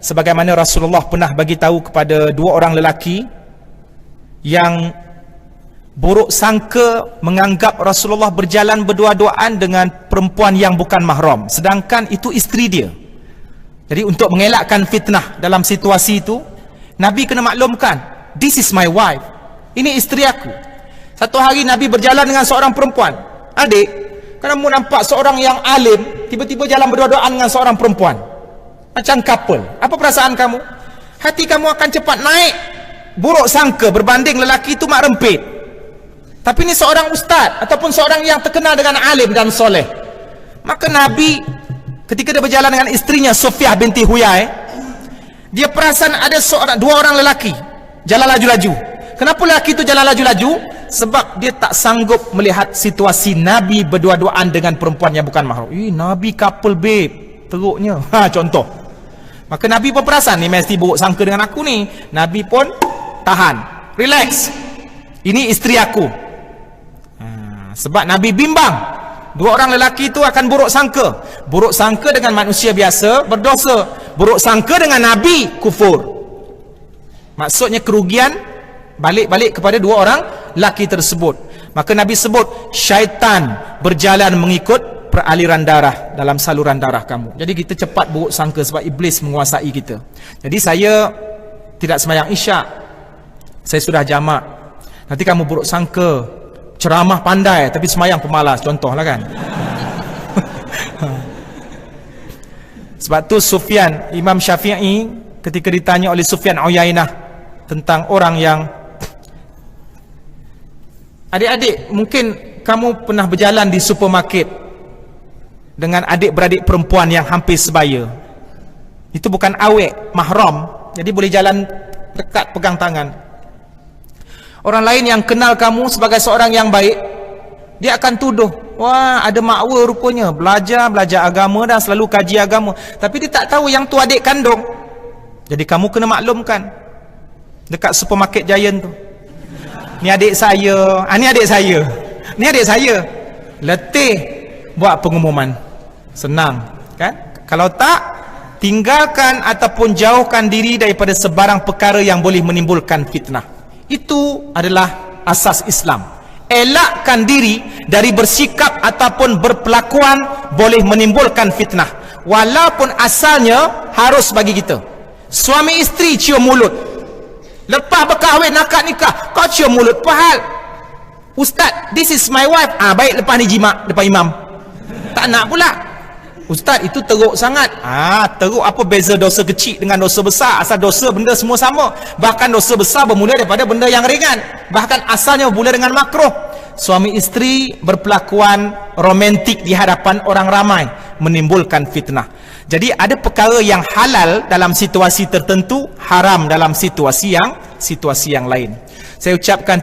sebagaimana Rasulullah pernah bagi tahu kepada dua orang lelaki yang buruk sangka menganggap Rasulullah berjalan berdua-duaan dengan perempuan yang bukan mahram, sedangkan itu isteri dia. Jadi untuk mengelakkan fitnah dalam situasi itu, Nabi kena maklumkan, this is my wife, ini isteri aku. Satu hari Nabi berjalan dengan seorang perempuan. Adik, kamu nampak seorang yang alim tiba-tiba jalan berdua-duaan dengan seorang perempuan, macam couple. Apa perasaan kamu? Hati kamu akan cepat naik, buruk sangka berbanding lelaki itu mak rempit. Tapi ini seorang ustaz ataupun seorang yang terkenal dengan alim dan soleh. Maka Nabi ketika dia berjalan dengan istrinya Sufyah binti Huyai, dia perasan ada dua orang lelaki jalan laju-laju. Kenapa lelaki itu jalan laju-laju? Sebab dia tak sanggup melihat situasi Nabi berdua-duaan dengan perempuan yang bukan mahram. Nabi couple babe, teruknya. Contoh. Maka Nabi pun perasan, ni mesti buruk sangka dengan aku ni. Nabi pun tahan, relax, ini isteri aku. Sebab Nabi bimbang dua orang lelaki itu akan buruk sangka. Buruk sangka dengan manusia biasa berdosa, buruk sangka dengan Nabi kufur. Maksudnya kerugian balik-balik kepada dua orang lelaki tersebut. Maka Nabi sebut syaitan berjalan mengikut peraliran darah dalam saluran darah kamu. Jadi kita cepat buruk sangka sebab iblis menguasai kita. Jadi saya tidak sembahyang isyak, saya sudah jamak. Nanti kamu buruk sangka, ceramah pandai tapi sembahyang pemalas, contohlah kan. Sebab tu Sufyan, Imam Syafi'i ketika ditanya oleh Sufyan Uyainah tentang orang yang, adik-adik, mungkin kamu pernah berjalan di supermarket dengan adik-beradik perempuan yang hampir sebaya. Itu bukan awek, mahram, jadi boleh jalan dekat pegang tangan. Orang lain yang kenal kamu sebagai seorang yang baik, dia akan tuduh, wah ada makwa rupanya, belajar agama dan selalu kaji agama, tapi dia tak tahu yang tu adik kandung. Jadi kamu kena maklumkan dekat supermarket Giant tu, ni adik saya, ni adik saya, ni adik saya. Letih buat pengumuman, senang kan? Kalau tak, tinggalkan ataupun jauhkan diri daripada sebarang perkara yang boleh menimbulkan fitnah. Itu adalah asas Islam. Elakkan diri dari bersikap ataupun berpelakuan boleh menimbulkan fitnah, walaupun asalnya harus bagi kita. Suami isteri cium mulut, lepas berkahwin akad nikah kau cium mulut, pahal ustaz, this is my wife, baik lepas ni jimat depan imam. Tak nak pula, ustaz itu teruk sangat. Teruk apa beza dosa kecil dengan dosa besar? Asal dosa benda semua sama. Bahkan dosa besar bermula daripada benda yang ringan, bahkan asalnya bermula dengan makruh. Suami isteri berpelakuan romantik di hadapan orang ramai menimbulkan fitnah. Jadi ada perkara yang halal dalam situasi tertentu, haram dalam situasi yang lain. Saya ucapkan